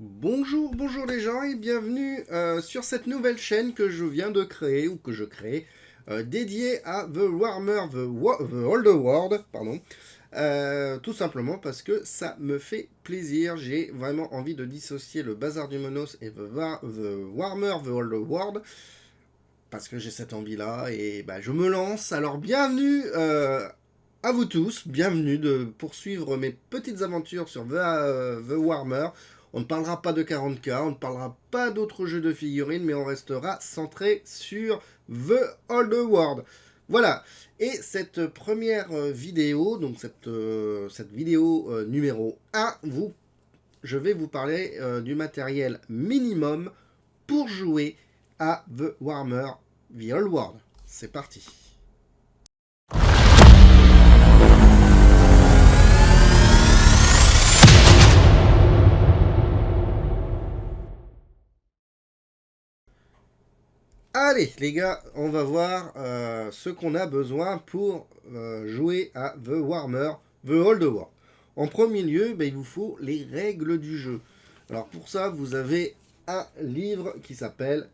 Bonjour les gens et bienvenue sur cette nouvelle chaîne que je viens de créer ou que je crée, dédiée à The Warmer, The Older World, pardon. Tout simplement parce que ça me fait plaisir, j'ai vraiment envie de dissocier le bazar du Monos et The Warmer, The Older World, parce que j'ai cette envie-là et bah, je me lance. Alors bienvenue à vous tous, bienvenue de poursuivre mes petites aventures sur The Warmer. On ne parlera pas de 40K, on ne parlera pas d'autres jeux de figurines, mais on restera centré sur The Old World. Voilà, et cette première vidéo, donc cette vidéo numéro 1, je vais vous parler du matériel minimum pour jouer à The Warmer The Old World. C'est parti. Allez les gars, on va voir ce qu'on a besoin pour jouer à The Warmer, The Old World. En premier lieu, il vous faut les règles du jeu. Alors pour ça, vous avez un livre qui s'appelle,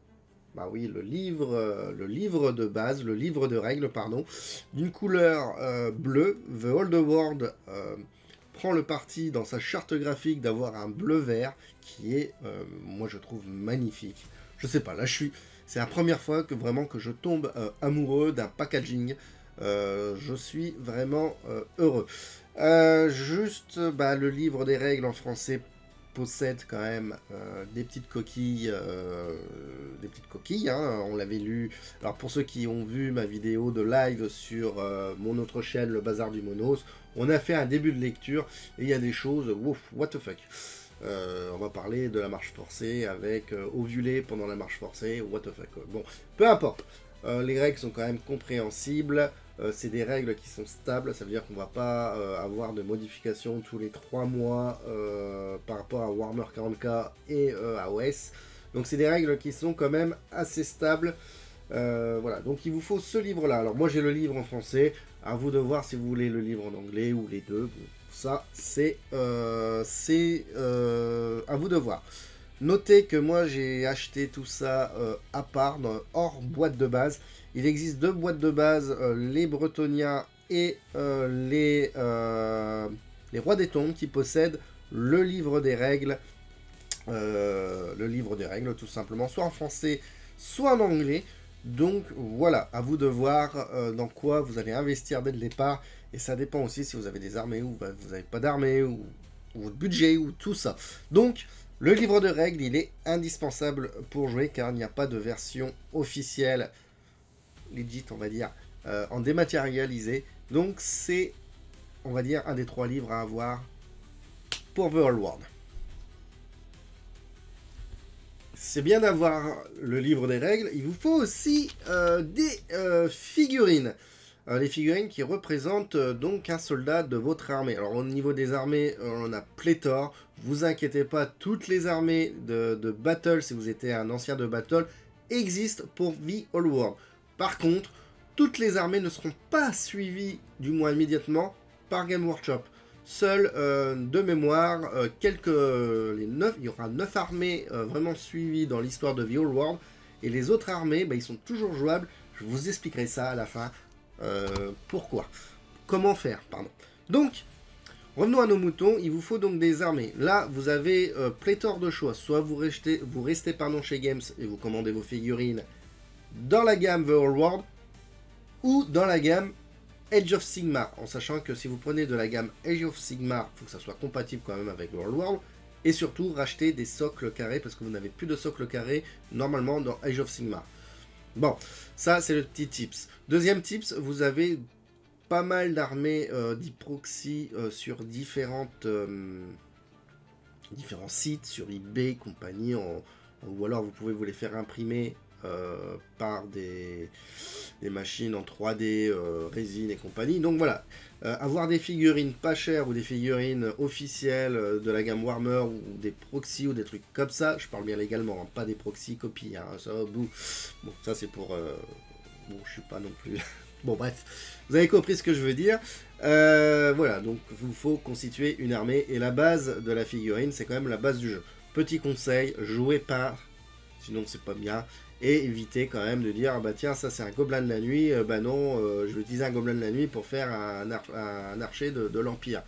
bah oui, le livre de base, le livre de règles, pardon, d'une couleur bleue. The Old World prend le parti dans sa charte graphique d'avoir un bleu-vert qui est, moi je trouve, magnifique. Je sais pas, là c'est la première fois que vraiment que je tombe amoureux d'un packaging. Je suis vraiment heureux. Le livre des règles en français possède quand même des petites coquilles, hein, on l'avait lu. Alors pour ceux qui ont vu ma vidéo de live sur mon autre chaîne, le Bazar du Monos, on a fait un début de lecture et il y a des choses, ouf, what the fuck. On va parler de la marche forcée avec ovulé pendant la marche forcée, what the fuck. Bon, peu importe. Les règles sont quand même compréhensibles. C'est des règles qui sont stables, ça veut dire qu'on va pas avoir de modifications tous les 3 mois par rapport à Warhammer 40K et à OS. Donc c'est des règles qui sont quand même assez stables. Voilà, donc il vous faut ce livre-là. Alors moi j'ai le livre en français, à vous de voir si vous voulez le livre en anglais ou les deux. Bon, ça c'est à vous de voir. Notez que moi j'ai acheté tout ça à part, hors boîte de base. Il existe deux boîtes de base, les Bretoniens et les Rois des Tombes, qui possèdent le livre des règles. Le livre des règles, tout simplement, soit en français, soit en anglais. Donc voilà, à vous de voir dans quoi vous allez investir dès le départ. Et ça dépend aussi si vous avez des armées ou vous n'avez pas d'armées, ou votre budget, ou tout ça. Donc, le livre de règles, il est indispensable pour jouer, car il n'y a pas de version officielle, legit, on va dire, en dématérialisé. Donc c'est, on va dire, un des 3 livres à avoir pour The Old World. C'est bien d'avoir le livre des règles. Il vous faut aussi des figurines. Les figurines qui représentent donc un soldat de votre armée. Alors au niveau des armées, on a pléthore. Vous inquiétez pas, toutes les armées de Battle, si vous étiez un ancien de Battle, existent pour The Old World. Par contre, toutes les armées ne seront pas suivies, du moins immédiatement, par Game Workshop. Seules, de mémoire, il y aura 9 armées vraiment suivies dans l'histoire de The Old World. Et les autres armées, ils sont toujours jouables. Je vous expliquerai ça à la fin. Pourquoi. Comment faire, pardon. Donc, revenons à nos moutons. Il vous faut donc des armées. Là, vous avez pléthore de choix. Soit vous restez chez Games et vous commandez vos figurines dans la gamme The Old World, ou dans la gamme Age of Sigmar, en sachant que si vous prenez de la gamme Age of Sigmar, il faut que ça soit compatible quand même avec World World, et surtout racheter des socles carrés, parce que vous n'avez plus de socles carrés normalement dans Age of Sigmar. Bon, ça c'est le petit tips. Deuxième tips, vous avez pas mal d'armées d'e-proxy sur différents sites, sur eBay, compagnie, ou alors vous pouvez vous les faire imprimer par des machines en 3D, résine et compagnie. Donc voilà, avoir des figurines pas chères ou des figurines officielles de la gamme Warhammer, ou des proxys ou des trucs comme ça, je parle bien légalement, hein, pas des proxys copies, hein, ça, bon, ça c'est pour... bon, je suis pas non plus... bon bref, vous avez compris ce que je veux dire. Voilà, donc il vous faut constituer une armée, et la base de la figurine, c'est quand même la base du jeu. petit conseil, jouez pas, sinon c'est pas bien. Et évitez quand même de dire, ah bah tiens, ça c'est un gobelin de la nuit, bah non, je vais utiliser un gobelin de la nuit pour faire un archer de l'Empire.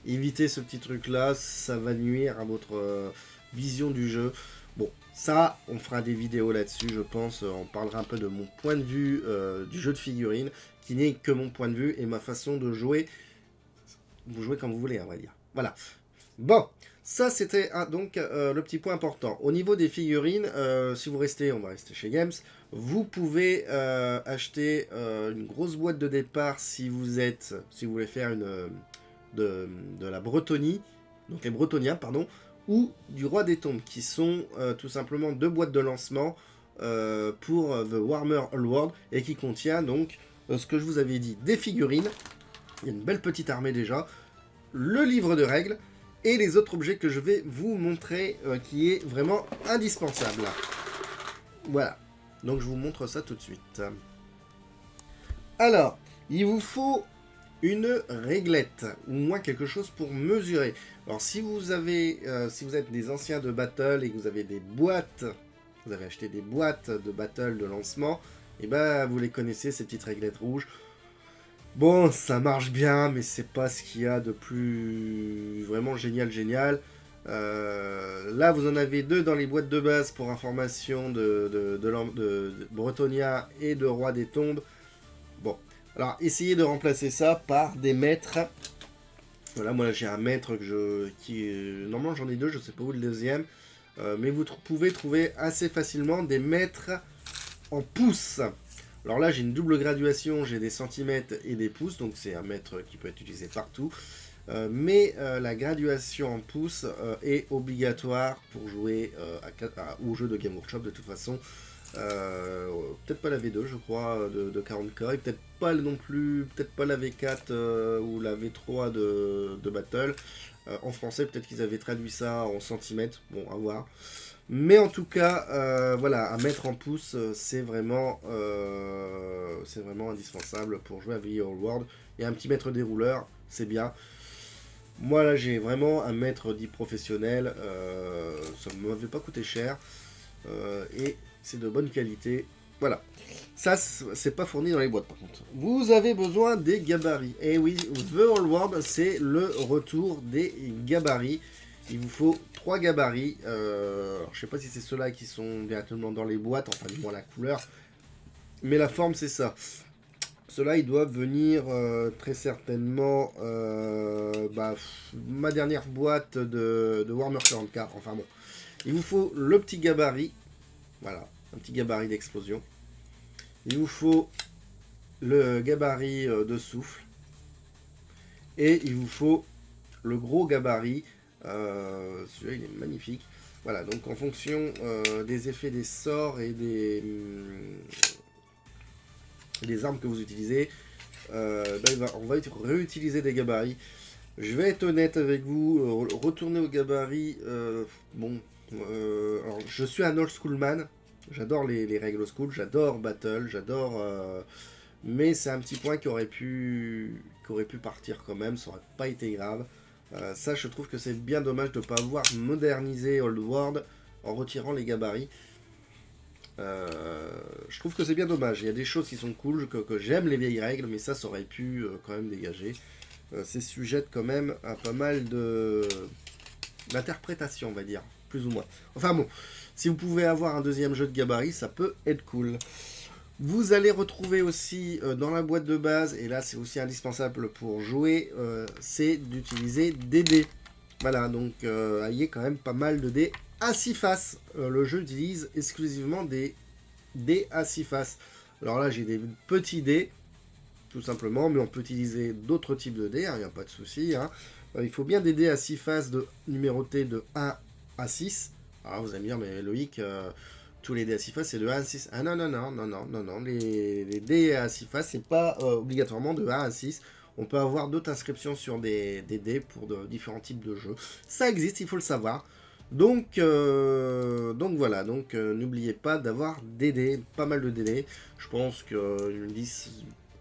Évitez ce petit truc-là, ça va nuire à votre vision du jeu. Bon, ça, on fera des vidéos là-dessus, je pense. On parlera un peu de mon point de vue du jeu de figurines, qui n'est que mon point de vue et ma façon de jouer. Vous jouez comme vous voulez, on va dire. Voilà. Bon, ça c'était donc le petit point important. Au niveau des figurines, si vous restez, on va rester chez Games, vous pouvez acheter une grosse boîte de départ si vous voulez faire de la Bretonnie, donc les Bretoniens, pardon, ou du Roi des Tombes, qui sont tout simplement 2 boîtes de lancement pour The Warhammer Old World, et qui contient donc ce que je vous avais dit, des figurines, il y a une belle petite armée déjà, le livre de règles, et les autres objets que je vais vous montrer, qui est vraiment indispensable. Voilà, donc je vous montre ça tout de suite. Alors, il vous faut une réglette, ou moins quelque chose pour mesurer. Alors si vous êtes des anciens de Battle et que vous avez des boîtes, vous avez acheté des boîtes de Battle de lancement, et ben vous les connaissez, ces petites réglettes rouges. Bon, ça marche bien, mais c'est pas ce qu'il y a de plus vraiment génial. Là, vous en avez 2 dans les boîtes de base pour information de Bretonia et de Roi des Tombes. Bon, alors essayez de remplacer ça par des mètres. Voilà, moi j'ai un mètre normalement j'en ai 2, je sais pas où le deuxième, mais vous pouvez trouver assez facilement des mètres en pouces. Alors là, j'ai une double graduation, j'ai des centimètres et des pouces, donc c'est un mètre qui peut être utilisé partout. Mais la graduation en pouces est obligatoire pour jouer au jeu de Game Workshop de toute façon. Peut-être pas la V2, je crois, de 40K, et peut-être pas non plus, peut-être pas la V4 ou la V3 de Battle. En français, peut-être qu'ils avaient traduit ça en centimètres, bon, à voir. Mais en tout cas, voilà, à mettre en pouces, c'est vraiment indispensable pour jouer à The Old World. Et un petit mètre dérouleur, c'est bien. Moi là, j'ai vraiment un mètre dit professionnel, ça ne m'avait pas coûté cher, et c'est de bonne qualité. Voilà, ça c'est pas fourni dans les boîtes par contre. Vous avez besoin des gabarits. Et oui, The Old World, c'est le retour des gabarits. Il vous faut 3 gabarits. Alors, je sais pas si c'est ceux-là qui sont directement dans les boîtes, enfin du moins la couleur. Mais la forme, c'est ça. Ceux-là, ils doivent venir très certainement... ma dernière boîte de Warhammer 40K. Enfin bon. Il vous faut le petit gabarit. Voilà, un petit gabarit d'explosion. Il vous faut le gabarit de souffle. Et il vous faut le gros gabarit. Celui-là il est magnifique. Voilà, donc en fonction des effets des sorts et des armes que vous utilisez, on va réutiliser des gabarits. Je vais être honnête avec vous, retourner au gabarit, alors je suis un old school man, j'adore les règles old school, j'adore Battle, mais c'est un petit point qui aurait pu partir quand même, ça aurait pas été grave. Ça, je trouve que c'est bien dommage de ne pas avoir modernisé Old World en retirant les gabarits. Je trouve que c'est bien dommage. Il y a des choses qui sont cool, que j'aime les vieilles règles, mais ça aurait pu quand même dégager. C'est sujet quand même à pas mal d'interprétation, on va dire, plus ou moins. Enfin bon, si vous pouvez avoir un deuxième jeu de gabarit, ça peut être cool. Vous allez retrouver aussi dans la boîte de base, et là c'est aussi indispensable pour jouer, c'est d'utiliser des dés. Voilà, donc il y a quand même pas mal de dés à 6 faces. Le jeu utilise exclusivement des dés à 6 faces. Alors là j'ai des petits dés, tout simplement, mais on peut utiliser d'autres types de dés, il n'y a pas de souci. Il faut bien des dés à 6 faces numérotés de 1 à 6. Alors vous allez me dire, mais Loïc... tous les dés à 6 faces, c'est de 1 à 6. Ah non, les dés à 6 faces, c'est pas obligatoirement de 1 à 6. On peut avoir d'autres inscriptions sur des dés pour différents types de jeux. Ça existe, il faut le savoir. Donc voilà, n'oubliez pas d'avoir des dés, pas mal de dés. Je pense que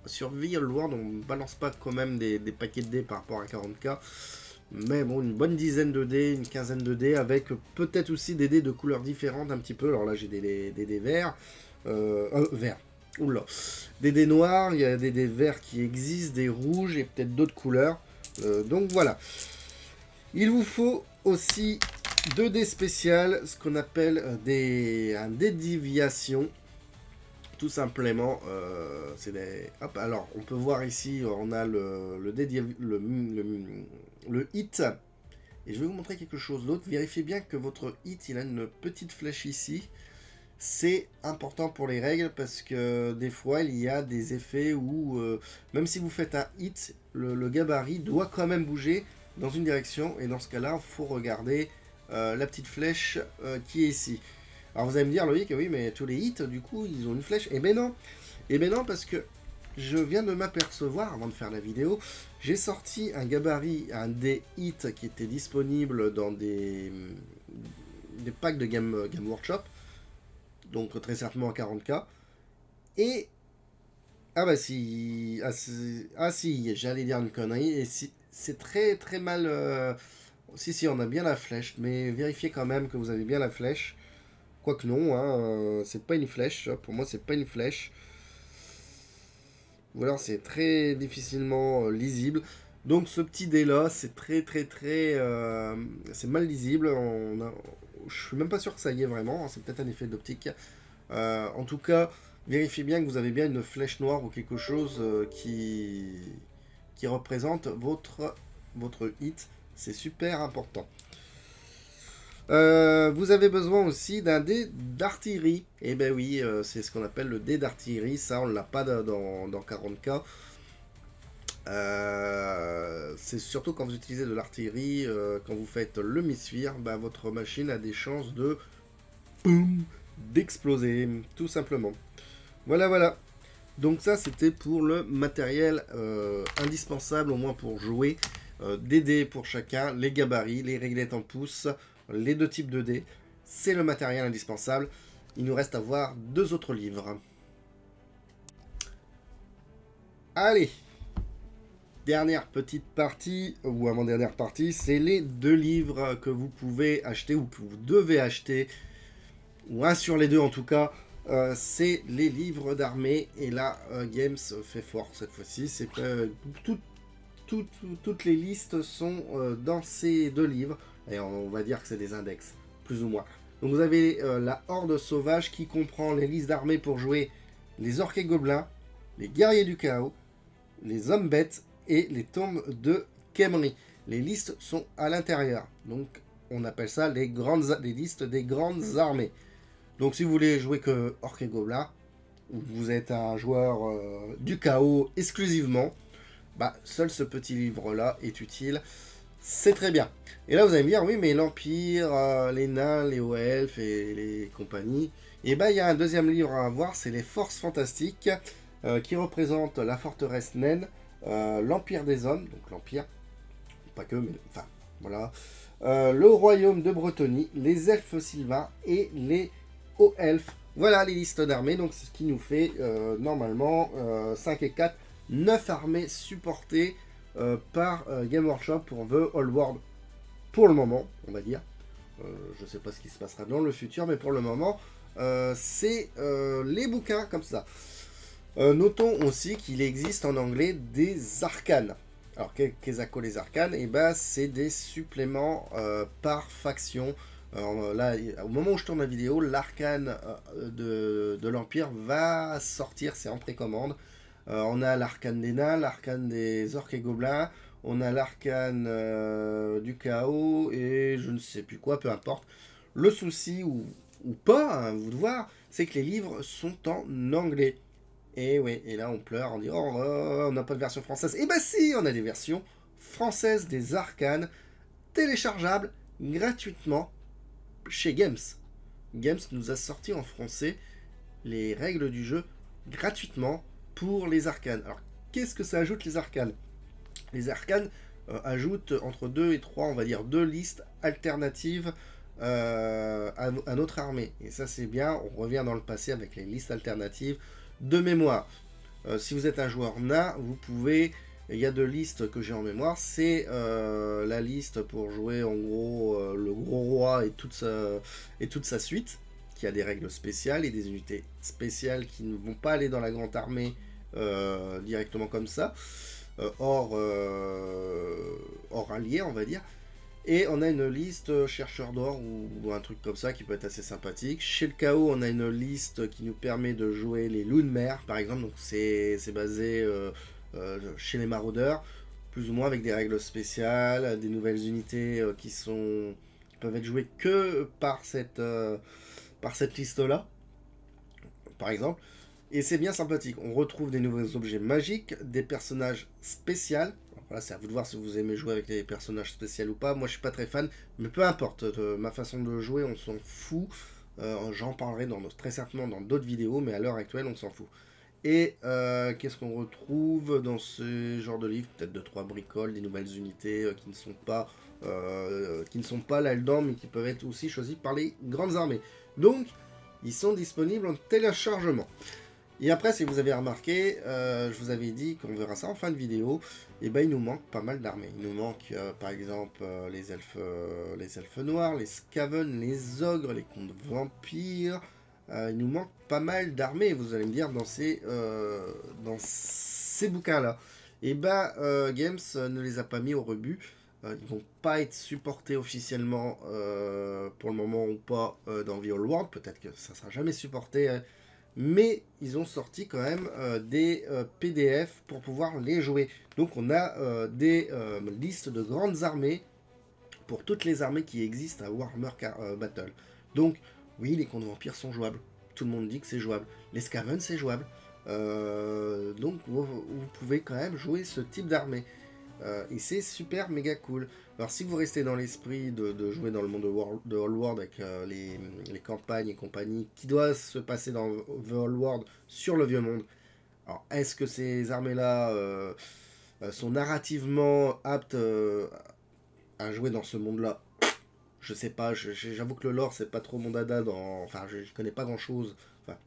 sur The Old World, on ne balance pas quand même des paquets de dés par rapport à 40K. Mais bon, une bonne dizaine de dés, une quinzaine de dés, avec peut-être aussi des dés de couleurs différentes un petit peu. Alors là, j'ai des dés verts. Verts. Oula. Des dés noirs, il y a des dés verts qui existent, des rouges et peut-être d'autres couleurs. Donc voilà. Il vous faut aussi 2 dés spéciales, ce qu'on appelle un dé de déviation. Tout simplement, c'est des... Hop, alors, on peut voir ici, on a le hit. Et je vais vous montrer quelque chose d'autre. Vérifiez bien que votre hit, il a une petite flèche ici. C'est important pour les règles parce que des fois, il y a des effets où, même si vous faites un hit, le gabarit doit quand même bouger dans une direction. Et dans ce cas-là, il faut regarder la petite flèche qui est ici. Alors vous allez me dire, Loïc, oui, mais tous les hits, du coup, ils ont une flèche. Eh ben non. Eh ben non, parce que je viens de m'apercevoir, avant de faire la vidéo, j'ai sorti un gabarit, un des hits qui était disponible dans des packs de Game Workshop, donc très certainement à 40K. Et... Ah bah si... Ah si, j'allais dire une connerie, et si, c'est très très mal... Si, on a bien la flèche, mais vérifiez quand même que vous avez bien la flèche. Quoique non, hein, c'est pas une flèche. Pour moi, c'est pas une flèche. Ou alors, c'est très difficilement lisible. Donc, ce petit dé là, c'est très, c'est mal lisible. Je suis même pas sûr que ça y est vraiment. C'est peut-être un effet d'optique. En tout cas, vérifiez bien que vous avez bien une flèche noire ou quelque chose qui représente votre hit. C'est super important. Vous avez besoin aussi d'un dé d'artillerie. Et ben oui, c'est ce qu'on appelle le dé d'artillerie. Ça, on l'a pas dans 40K. C'est surtout quand vous utilisez de l'artillerie, quand vous faites le misfire, bah, votre machine a des chances de boum, d'exploser, tout simplement. Voilà. Donc ça, c'était pour le matériel indispensable, au moins pour jouer. Des dés pour chacun, les gabarits, les réglettes en pouces, les 2 types de dés. C'est le matériel indispensable. Il nous reste à voir 2 autres livres. Allez, dernière petite partie, ou avant-dernière partie, c'est les 2 livres que vous pouvez acheter, ou que vous devez acheter, ou un sur les 2 en tout cas. C'est les livres d'armée, et là, Games fait fort cette fois-ci. C'est que toutes les listes sont dans ces 2 livres. Et on va dire que c'est des index, plus ou moins. Donc vous avez la Horde Sauvage qui comprend les listes d'armées pour jouer les orques et gobelins, les guerriers du chaos, les hommes bêtes et les tombes de Khemri. Les listes sont à l'intérieur. Donc on appelle ça les listes des grandes armées. Donc si vous voulez jouer que orques et gobelins, ou vous êtes un joueur du chaos exclusivement, bah, seul ce petit livre-là est utile. C'est très bien. Et là, vous allez me dire, oui, mais l'Empire, les nains, les hauts elfes et les compagnies. Et bah, il y a un deuxième livre à avoir, c'est les Forces Fantastiques, qui représentent la forteresse naine, l'Empire des Hommes, donc l'Empire, pas que, mais enfin, voilà. Le Royaume de Bretonie, les Elfes Sylvains et les hauts elfes. Voilà les listes d'armées, donc c'est ce qui nous fait normalement 5 et 4, 9 armées supportées par Game Workshop pour The Old World. Pour le moment, on va dire. Je ne sais pas ce qui se passera dans le futur, mais pour le moment, c'est les bouquins comme ça. Notons aussi qu'il existe en anglais des arcanes. Alors, qu'est-ce que les arcanes? Et ben, c'est des suppléments par faction. Alors, là, au moment où je tourne la vidéo, l'arcane de l'Empire va sortir, c'est en précommande. On a l'arcane des nains, l'arcane des orques et gobelins, on a l'arcane du chaos et je ne sais plus quoi, peu importe. Le souci, ou pas, hein, vous de voir, c'est que les livres sont en anglais. Et oui, et là on pleure, on dit oh, on n'a pas de version française. Et bah si, on a des versions françaises des arcanes téléchargeables gratuitement chez Games. Games nous a sorti en français les règles du jeu gratuitement pour les arcanes. Alors, qu'est-ce que ça ajoute les arcanes? Les arcanes ajoutent entre 2 et 3, on va dire, 2 listes alternatives à notre armée. Et ça, c'est bien. On revient dans le passé avec les listes alternatives de mémoire. Si vous êtes un joueur nain, vous pouvez Et il y a deux listes que j'ai en mémoire. C'est la liste pour jouer en gros le gros roi et toute sa suite, qui a des règles spéciales et des unités spéciales qui ne vont pas aller dans la grande armée directement comme ça, hors allié, on va dire. Et on a une liste chercheur d'or ou un truc comme ça qui peut être assez sympathique. Chez le KO, on a une liste qui nous permet de jouer les loups de mer, par exemple. Donc c'est basé chez les maraudeurs, plus ou moins avec des règles spéciales, des nouvelles unités qui peuvent être jouées que par cette liste-là, par exemple. Et c'est bien sympathique. On retrouve des nouveaux objets magiques, des personnages spéciaux. Voilà, c'est à vous de voir si vous aimez jouer avec les personnages spéciaux ou pas. Moi, je suis pas très fan, mais peu importe. Ma façon de jouer, on s'en fout. J'en parlerai très certainement dans d'autres vidéos, mais à l'heure actuelle, on s'en fout. Et qu'est-ce qu'on retrouve dans ce genre de livre? Peut-être 2-3 bricoles, des nouvelles unités qui ne sont pas là-dedans, mais qui peuvent être aussi choisies par les grandes armées. Donc, ils sont disponibles en téléchargement. Et après, si vous avez remarqué, je vous avais dit qu'on verra ça en fin de vidéo, et ben il nous manque pas mal d'armées. Il nous manque par exemple les elfes noirs, les skaven, les ogres, les contes vampires. Il nous manque pas mal d'armées, vous allez me dire, dans ces bouquins-là. Et ben Games ne les a pas mis au rebut. Ils vont pas être supportés officiellement pour le moment ou pas dans The Old World. Peut-être que ça sera jamais supporté. Mais ils ont sorti quand même des PDF pour pouvoir les jouer. Donc on a des listes de grandes armées pour toutes les armées qui existent à Warhammer Battle. Donc oui, les contes vampires sont jouables. Tout le monde dit que c'est jouable. Les Skaven, c'est jouable. Donc vous pouvez quand même jouer ce type d'armée. Et c'est super méga cool. Alors si vous restez dans l'esprit de jouer dans le monde de Old World avec les campagnes et compagnie qui doivent se passer dans The Old World sur le vieux monde, alors est-ce que ces armées-là sont narrativement aptes à jouer dans ce monde-là? Je sais pas, j'avoue que le lore c'est pas trop mon dada enfin je connais pas grand chose. Enfin,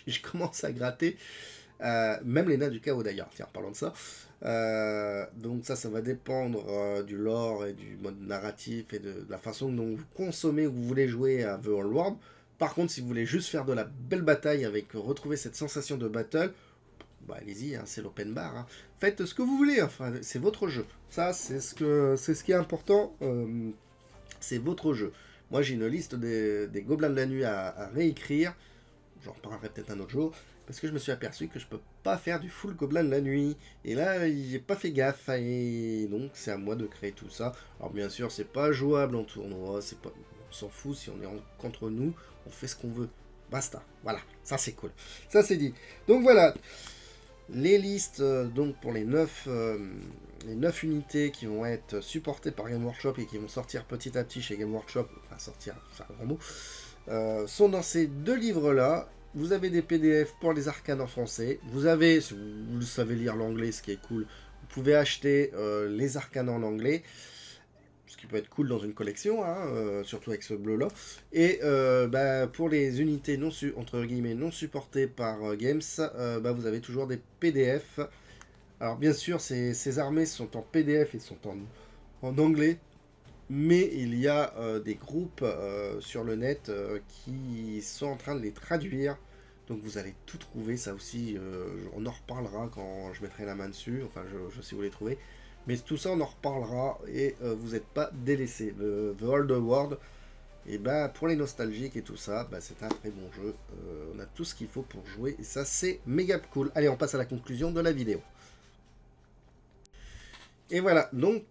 je commence à gratter. Même les nains du chaos d'ailleurs, tiens, parlons de ça. Donc ça va dépendre du lore et du mode narratif et de la façon dont vous consommez ou vous voulez jouer à The Old World. Par contre, si vous voulez juste faire de la belle bataille avec retrouver cette sensation de battle, bah allez-y, hein, c'est l'open bar. Hein. Faites ce que vous voulez, enfin, c'est votre jeu. Ça, c'est ce qui est important. C'est votre jeu. Moi, j'ai une liste des gobelins de la nuit à réécrire. J'en reparlerai peut-être un autre jour. Parce que je me suis aperçu que je peux pas faire du full gobelin de la nuit. Et là, j'ai pas fait gaffe. Et donc, c'est à moi de créer tout ça. Alors, bien sûr, c'est pas jouable en tournoi. On s'en fout. Si on est contre nous, on fait ce qu'on veut. Basta. Voilà. Ça, c'est cool. Ça, c'est dit. Donc, voilà. Les listes, donc, pour les 9 unités qui vont être supportées par Game Workshop et qui vont sortir petit à petit chez Game Workshop. Enfin, sortir, c'est un grand mot. Sont dans ces deux livres-là. Vous avez des PDF pour les arcanes en français. Vous avez, si vous savez lire l'anglais, ce qui est cool, vous pouvez acheter les arcanes en anglais. Ce qui peut être cool dans une collection, hein, surtout avec ce bleu-là. Et pour les unités entre guillemets non supportées par Games, vous avez toujours des PDF. Alors bien sûr, ces armées sont en PDF et sont en anglais. Mais il y a des groupes sur le net qui sont en train de les traduire. Donc vous allez tout trouver, ça aussi, on en reparlera quand je mettrai la main dessus. Enfin, je sais où les trouver. Mais tout ça, on en reparlera et vous n'êtes pas délaissés. The Old World, et pour les nostalgiques et tout ça, c'est un très bon jeu. On a tout ce qu'il faut pour jouer et ça, c'est méga cool. Allez, on passe à la conclusion de la vidéo. Et voilà, donc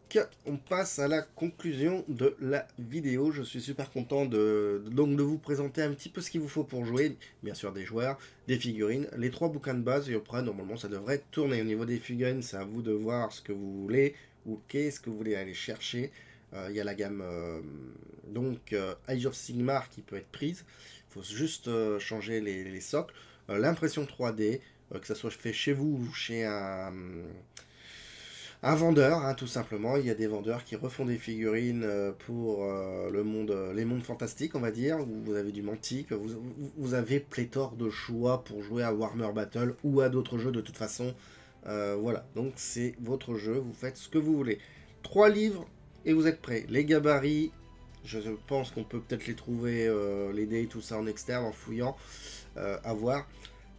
on passe à la conclusion de la vidéo. Je suis super content de vous présenter un petit peu ce qu'il vous faut pour jouer. Bien sûr des joueurs, des figurines, les 3 bouquins de base et après normalement ça devrait tourner. Au niveau des figurines, c'est à vous de voir ce que vous voulez ou qu'est-ce que vous voulez aller chercher. Il y a la gamme Age of Sigmar qui peut être prise. Il faut juste changer les socles. L'impression 3D, que ça soit fait chez vous ou chez un vendeur, hein, tout simplement. Il y a des vendeurs qui refont des figurines pour les mondes fantastiques, on va dire, où vous avez du Mantic, vous avez pléthore de choix pour jouer à Warhammer Battle ou à d'autres jeux de toute façon. Voilà, donc c'est votre jeu, vous faites ce que vous voulez. 3 livres et vous êtes prêts. Les gabarits, je pense qu'on peut peut-être les trouver, les dés et tout ça en externe, en fouillant, à voir.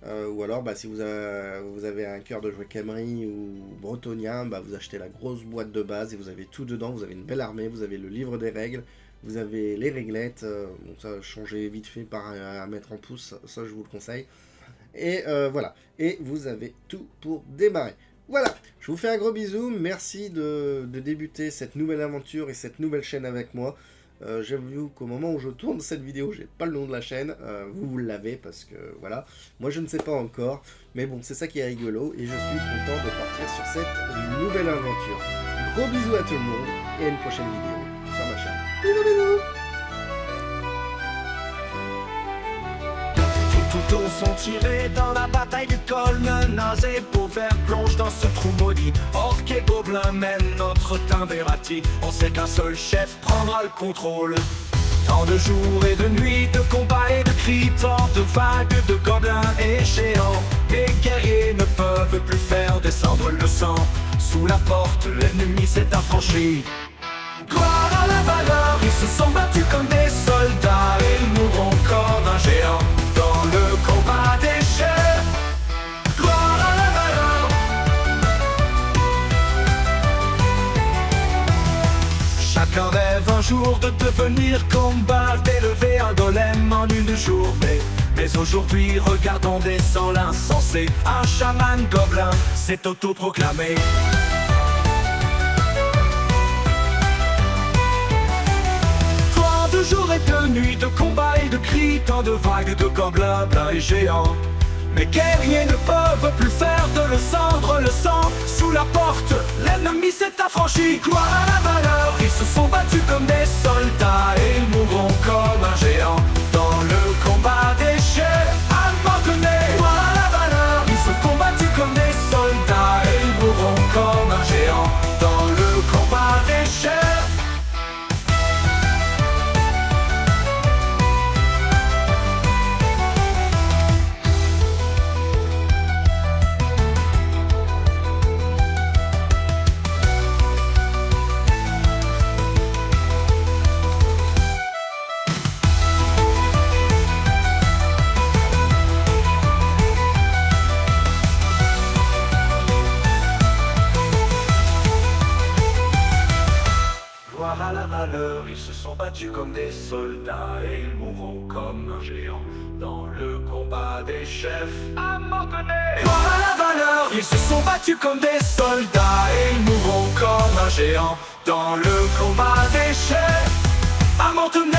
Ou alors, si vous avez un cœur de jouer Khemri ou bretonien, vous achetez la grosse boîte de base et vous avez tout dedans. Vous avez une belle armée, vous avez le livre des règles, vous avez les réglettes. Bon, ça, changer vite fait par à mettre en pouce, ça je vous le conseille. Et voilà, et vous avez tout pour démarrer. Voilà, je vous fais un gros bisou, merci de débuter cette nouvelle aventure et cette nouvelle chaîne avec moi. J'avoue qu'au moment où je tourne cette vidéo, j'ai pas le nom de la chaîne, vous l'avez parce que voilà, moi je ne sais pas encore, mais bon, c'est ça qui est rigolo et je suis content de partir sur cette nouvelle aventure. Gros bisous à tout le monde et à une prochaine vidéo sur ma chaîne. Bisous bisous. Tout sont tirés dans la bataille du col, menacés pour faire plonge dans ce trou maudit. Orques et gobelins mènent notre Timbérati. On sait qu'un seul chef prendra le contrôle. Tant de jours et de nuits, de combats et de cris, tant de vagues de gobelins et géants. Les guerriers ne peuvent plus faire descendre le sang. Sous la porte, l'ennemi s'est affranchi. Gloire à la valeur, ils se sont battus comme des soldats et ils mourront comme un géant dans le combat des chefs. Gloire à la valeur. Chacun rêve un jour de devenir combat, d'élever un golem en une journée. Mais aujourd'hui, regardons descend l'insensé. Un chaman gobelin s'est autoproclamé. De jour et de nuit, de combats et de cris, tant de vagues de gobelins pleins et géants. Mes guerriers ne peuvent plus faire de le cendre le sang. Sous la porte, l'ennemi s'est affranchi. Gloire à la valeur, ils se sont battus comme des soldats et ils mourront comme un géant dans le combat des chefs. À un moment donné, gloire à la valeur, ils se sont battus comme des soldats et ils mourront comme un géant dans le combat des chefs. À la valeur, ils se sont battus comme des soldats et ils mourront comme un géant dans le combat des chefs. À un moment donné, gloire à la valeur, ils se sont battus comme des soldats et ils mourront comme un géant dans le combat des chefs. À un moment donné.